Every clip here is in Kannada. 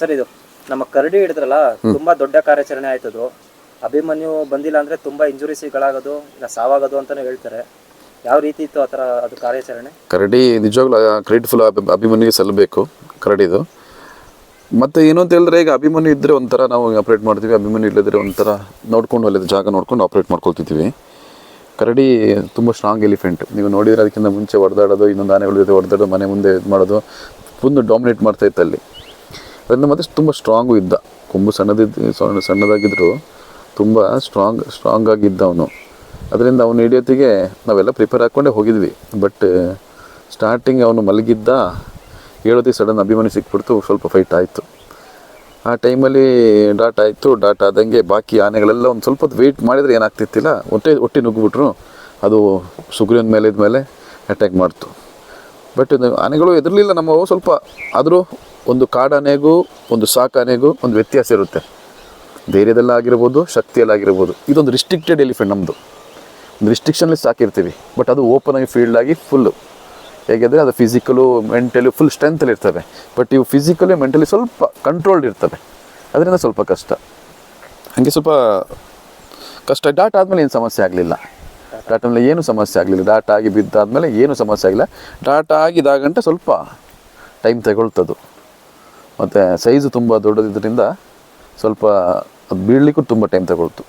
ಸರ್ ಇದು ನಮ್ಮ ಕರಡಿ ಹಿಡಿದ್ರಲ್ಲ ತುಂಬಾ ದೊಡ್ಡ ಕಾರ್ಯಾಚರಣೆ ಆಯ್ತದು. ಅಭಿಮನ್ಯು ಬಂದಿಲ್ಲ ಅಂದ್ರೆ ತುಂಬಾ ಇಂಜುರೀಸ್ಗಳಾಗೋದು ಇಲ್ಲ ಸಾವಾಗೋದು ಅಂತಾನೆ ಹೇಳ್ತಾರೆ. ಯಾವ ರೀತಿ ಇತ್ತು ಆ ಥರ ಅದು ಕಾರ್ಯಾಚರಣೆ? ಕರಡಿ ನಿಜವಾಗ್ಲೂ ಕ್ರೆಡಿಟ್ಫುಲ್ ಅಭಿಮನ್ಯುಗೆ ಸಲ್ಲಬೇಕು ಕರಡಿದು. ಮತ್ತು ಏನು ಅಂತ ಹೇಳಿದ್ರೆ ಈಗ ಅಭಿಮನ್ಯು ಇದ್ದರೆ ಒಂಥರ ನಾವು ಆಪ್ರೇಟ್ ಮಾಡ್ತೀವಿ, ಅಭಿಮನ್ಯು ಇಲ್ಲದ್ರೆ ಒಂಥರ ನೋಡ್ಕೊಂಡು ಅಲ್ಲಿದ್ದು ಜಾಗ ನೋಡ್ಕೊಂಡು ಆಪ್ರೇಟ್ ಮಾಡ್ಕೊಳ್ತಿದ್ದೀವಿ. ಕರಡಿ ತುಂಬ ಸ್ಟ್ರಾಂಗ್ ಎಲಿಫೆಂಟ್. ನೀವು ನೋಡಿದರೆ ಅದಕ್ಕಿಂತ ಮುಂಚೆ ಹೊಡೆದಾಡೋದು, ಇನ್ನೊಂದು ಆನೆಗಳ ಜೊತೆ ಹೊಡೆದಾಡೋದು, ಮನೆ ಮುಂದೆ ಇದು ಮಾಡೋದು, ಫುಲ್ ಡಾಮಿನೇಟ್ ಮಾಡ್ತಾಯಿತ್ತು ಅಲ್ಲಿ. ಅದರಿಂದ ಮತ್ತೆ ತುಂಬ ಸ್ಟ್ರಾಂಗು ಇದ್ದ. ಕೊಂಬು ಸಣ್ಣದಾಗಿದ್ದರೂ ತುಂಬ ಸ್ಟ್ರಾಂಗ್ ಆಗಿದ್ದ ಅವನು. ಅದರಿಂದ ಅವನು ಹಿಡಿಯೋತ್ತಿಗೆ ನಾವೆಲ್ಲ ಪ್ರಿಪೇರ್ ಹಾಕ್ಕೊಂಡೇ ಹೋಗಿದ್ವಿ. ಬಟ್ ಸ್ಟಾರ್ಟಿಂಗ್ ಅವನು ಮಲಗಿದ್ದ, ಹೇಳೋದಕ್ಕೆ ಸಡನ್ ಅಭಿಮನ್ಯು ಸಿಕ್ಬಿಡ್ತು, ಸ್ವಲ್ಪ ಫೈಟ್ ಆಯಿತು. ಆ ಟೈಮಲ್ಲಿ ಡಾಟ್ ಆಯಿತು. ಡಾಟ್ ಆದಂಗೆ ಬಾಕಿ ಆನೆಗಳೆಲ್ಲ ಒಂದು ಸ್ವಲ್ಪ ಹೊತ್ತು ವೆಯ್ಟ್ ಮಾಡಿದರೆ ಏನಾಗ್ತಿತ್ತಿಲ್ಲ, ಹೊಟ್ಟೆ ನುಗ್ಗಿಬಿಟ್ರು. ಅದು ಸುಗ್ರೀವನ ಮೇಲೆ ಅಟ್ಯಾಕ್ ಮಾಡ್ತು. ಬಟ್ ಆನೆಗಳು ಎದುರಲಿಲ್ಲ ನಮ್ಮವು. ಸ್ವಲ್ಪ ಆದರೂ ಒಂದು ಕಾಡಾನೆಗೂ ಒಂದು ಸಾಕಾನೆಗೂ ಒಂದು ವ್ಯತ್ಯಾಸ ಇರುತ್ತೆ. ಧೈರ್ಯದಲ್ಲಾಗಿರ್ಬೋದು, ಶಕ್ತಿಯಲ್ಲಾಗಿರ್ಬೋದು. ಇದೊಂದು ರಿಸ್ಟ್ರಿಕ್ಟೆಡ್ ಎಲಿಫೆಂಟ್ ನಮ್ಮದು. ಒಂದು ರಿಸ್ಟ್ರಿಕ್ಷನ್ಲಿ ಸಾಕಿರ್ತೀವಿ. ಬಟ್ ಅದು ಓಪನ್ ಆಗಿ ಫೀಲ್ಡ್ ಆಗಿ ಫುಲ್ಲು ಹೇಗೆಂದರೆ ಅದು ಫಿಸಿಕಲು ಮೆಂಟಲಿ ಫುಲ್ ಸ್ಟ್ರೆಂತಲ್ಲಿ ಇರ್ತವೆ. ಬಟ್ ಇವು ಫಿಸಿಕಲಿ ಮೆಂಟಲಿ ಸ್ವಲ್ಪ ಕಂಟ್ರೋಲ್ಡ್ ಇರ್ತವೆ. ಅದರಿಂದ ಸ್ವಲ್ಪ ಕಷ್ಟ, ಹಾಗೆ ಸ್ವಲ್ಪ ಕಷ್ಟ. ಡಾಟ್ ಆದಮೇಲೆ ಏನು ಸಮಸ್ಯೆ ಆಗಲಿಲ್ಲ. ಡಾಟ್ ಆದಮೇಲೆ ಏನು ಸಮಸ್ಯೆ ಆಗಲಿಲ್ಲ. ಡಾಟ್ ಆಗಿ ಬಿದ್ದಾದಮೇಲೆ ಏನು ಸಮಸ್ಯೆ ಆಗಿಲ್ಲ. ಡಾಟ್ ಆಗಿದಾಗಂಟ ಸ್ವಲ್ಪ ಟೈಮ್ ತಗೊಳ್ತದು. ಮತ್ತು ಸೈಜು ತುಂಬ ದೊಡ್ಡದಿದ್ದರಿಂದ ಸ್ವಲ್ಪ ಅದು ಬೀಳಲಿಕ್ಕೂ ತುಂಬ ಟೈಮ್ ತಗೊಳ್ತು.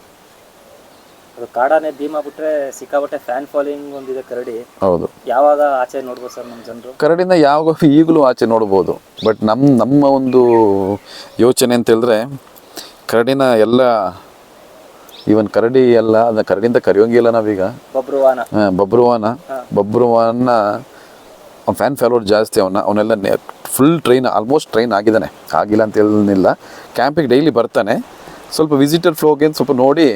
ಅದು ಕಾಡಾನೆ ಭೀಮಾ ಬಿಟ್ರೆ ಸಿಕ್ಕಾಬಟ್ಟೆ ಫ್ಯಾನ್ ಫಾಲೋಯಿಂಗ್ ಒಂದಿದೆ ಕರಡಿ. ಹೌದು. ಯಾವಾಗ ಆಚೆ ನೋಡ್ಬೋದು ಸರ್ ನಮ್ಮ ಜನರು? ಕರಡಿನ ಯಾವಾಗ ಈಗಲೂ ಆಚೆ ನೋಡ್ಬೋದು. ಬಟ್ ನಮ್ಮ ಒಂದು ಯೋಚನೆ ಅಂತ ಹೇಳಿದ್ರೆ ಕರಡಿನ ಎಲ್ಲ ಈವನ್ ಕರಡಿ ಎಲ್ಲ ಅದನ್ನ ಕರಡಿಂದ ಕರೆಯೋಂಗಿಲ್ಲ ನಾವೀಗ. ಬಬ್ರುವಾನ ಫ್ಯಾನ್ ಫಾಲೋವರ್ ಜಾಸ್ತಿ. ಅವನೆಲ್ಲ ಫುಲ್ ಆಲ್ಮೋಸ್ಟ್ ಟ್ರೈನ್ ಆಗಿದ್ದಾನೆ. ಆಗಿಲ್ಲ ಅಂತ ಹೇಳಿಲ್ಲ. ಕ್ಯಾಂಪಿಗೆ ಡೈಲಿ ಬರ್ತಾನೆ. ಸ್ವಲ್ಪ ವಿಸಿಟರ್ ಫ್ಲೋಗೆ ಸ್ವಲ್ಪ ನೋಡಿ,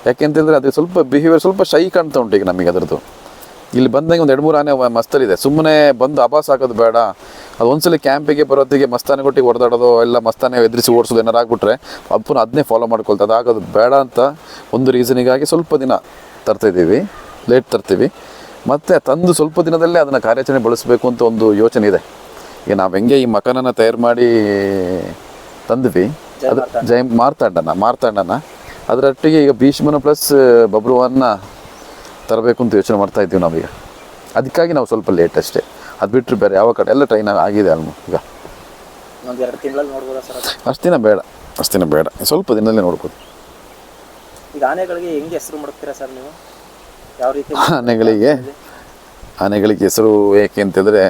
ಯಾಕೆಂತಂದರೆ ಅದು ಸ್ವಲ್ಪ ಬಿಹೇವಿಯರ್ ಸ್ವಲ್ಪ ಶೈ ಕಾಣ್ತಾ ಉಂಟು ಈಗ ನಮಗೆ ಅದರದ್ದು. ಇಲ್ಲಿ ಬಂದಂಗೆ ಒಂದು 2-3 ಆನೆ ಮಸ್ತರಿದೆ. ಸುಮ್ಮನೆ ಬಂದು ಅಭಾಸ ಹಾಕೋದು ಬೇಡ. ಅದು ಒಂದ್ಸಲ ಕ್ಯಾಂಪಿಗೆ ಬರೋತ್ತಿಗೆ ಮಸ್ತಾನೆಗೊಟ್ಟಿಗೆ ಹೊಡೆದಾಡೋದು, ಎಲ್ಲ ಮಸ್ತಾನೆ ಎದುರಿಸಿ ಓಡಿಸೋದು ಏನಾರು ಆಗ್ಬಿಟ್ರೆ ಅಪ್ಪನ ಅದನ್ನೇ ಫಾಲೋ ಮಾಡ್ಕೊಳ್ತಾ ಅದಾಗೋದು ಬೇಡ ಅಂತ ಒಂದು ರೀಸನಿಗಾಗಿ ಸ್ವಲ್ಪ ದಿನ ಲೇಟ್ ತರ್ತೀವಿ. ಮತ್ತು ತಂದು ಸ್ವಲ್ಪ ದಿನದಲ್ಲೇ ಅದನ್ನು ಕಾರ್ಯಾಚರಣೆ ಬಳಸಬೇಕು ಅಂತ ಒಂದು ಯೋಚನೆ ಇದೆ. ಈಗ ನಾವು ಹೆಂಗೆ ಈ ಮಕನನ್ನು ತಯಾರು ಮಾಡಿ ತಂದ್ವಿ, ಅದು ಮಾರ್ತಾಂಡನ ಅದರೊಟ್ಟಿಗೆ ಈಗ ಭೀಷ್ಮನ ಪ್ಲಸ್ ಬಬ್ರುವನ್ನ ತರಬೇಕು ಅಂತ ಯೋಚನೆ ಮಾಡ್ತಾ ಇದ್ದೀವಿ ನಾವೀಗ. ಅದಕ್ಕಾಗಿ ನಾವು ಸ್ವಲ್ಪ ಲೇಟ್ ಅಷ್ಟೇ. ಅದು ಬಿಟ್ಟರೆ ಬೇರೆ ಯಾವ ಕಡೆ ಎಲ್ಲ ಟ್ರೈನ್ ಆಗಿದೆ ಈಗ. ಅಷ್ಟು ದಿನ ಬೇಡ, ಸ್ವಲ್ಪ ದಿನದಲ್ಲೇ ನೋಡ್ಬೋದು. ಈಗ ಆನೆಗಳಿಗೆ ಹೆಂಗೆ ಹೆಸರು ಮಾಡ್ತೀರಾ ಸರ್ ನೀವು? ಯಾವ ರೀತಿ? ಆನೆಗಳಿಗೆ ಹೆಸರು ಏಕೆ ಅಂತಂದರೆ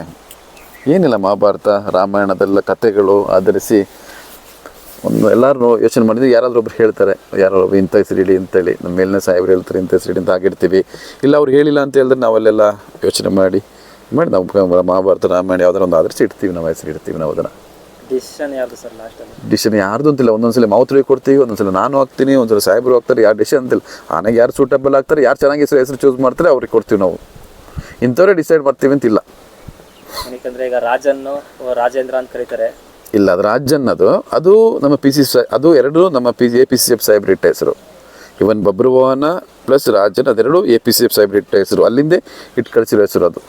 ಏನಿಲ್ಲ, ಮಹಾಭಾರತ ರಾಮಾಯಣದೆಲ್ಲ ಕಥೆಗಳು ಆಧರಿಸಿ ಒಂದು ಎಲ್ಲರೂ ಯೋಚನೆ ಮಾಡಿದ್ವಿ. ಯಾರಾದರೂ ಒಬ್ರು ಹೇಳ್ತಾರೆ, ಯಾರಾದ್ರು ಇಂಥ ಹೆಸರಿಡಿ ಅಂತೇಳಿ, ನಮ್ಮ ಮೇಲಿನ ಸಾಹೇಬ್ರು ಹೇಳ್ತಾರೆ ಇಂಥ ಹೆಸರಿಡಿ ಅಂತ ಆಗಿರ್ತೀವಿ. ಇಲ್ಲ ಅವ್ರು ಹೇಳಿಲ್ಲ ಅಂತ ಹೇಳಿದ್ರೆ ನಾವಲ್ಲೆಲ್ಲ ಯೋಚನೆ ಮಾಡಿ ನಾವು ಮಹಾಭಾರತ ರಾಮಾಯಣ ಯಾವ್ದಾರು ಒಂದು ಆಧರಿಸಿ ಇಡ್ತೀವಿ, ನಾವು ಹೆಸರು ಇಡ್ತೀವಿ. ನಾವು ಅದನ್ನು ಡಿಸಿಷನ್ ಯಾರ್ದು ಅಂತಿಲ್ಲ. ಒಂದೊಂದ್ಸಲ ಮಾವುತರಿಗೆ ಕೊಡ್ತೀವಿ, ಒಂದೊಂದ್ಸಲ ನಾನು ಹಾಕ್ತೀನಿ, ಒಂದ್ಸಲ ಸಾಹೇಬರು ಹಾಕ್ತಾರೆ. ಯಾರು ಡಿಸಿಷನ್ ಅಂತಿಲ್ಲ. ಆನೆಗೆ ಯಾರು ಸೂಟಬಲ್ ಆಗ್ತಾರೆ, ಯಾರು ಚೆನ್ನಾಗಿ ಹೆಸರು ಚೂಸ್ ಮಾಡ್ತಾರೆ ಅವ್ರಿಗೆ ಕೊಡ್ತೀವಿ. ನಾವು ಇಂಥವರೇ ಡಿಸೈಡ್ ಮಾಡ್ತೀವಿ ಅಂತಿಲ್ಲ. ಯಾಕಂದರೆ ಈಗ ರಾಜೇಂದ್ರ ಅಂತ ಕರೀತಾರೆ. ಇಲ್ಲ, ಅದು ರಾಜನ್. ಅದು ನಮ್ಮ ಅದು ಎರಡು ನಮ್ಮ APCF ಸಾಹೇಬ್ರು ಇಟ್ಟ ಹೆಸರು. ಇವನ್ ಬಬ್ರುವಾಹನ ಪ್ಲಸ್ ರಾಜನ್ ಅದೆರಡು APCF ಸಾಹೇಬ್ರು ಇಟ್ಟ ಹೆಸರು. ಅಲ್ಲಿಂದೇ ಇಟ್ಟು ಕಳಿಸಿರೋ ಹೆಸರು ಅದು.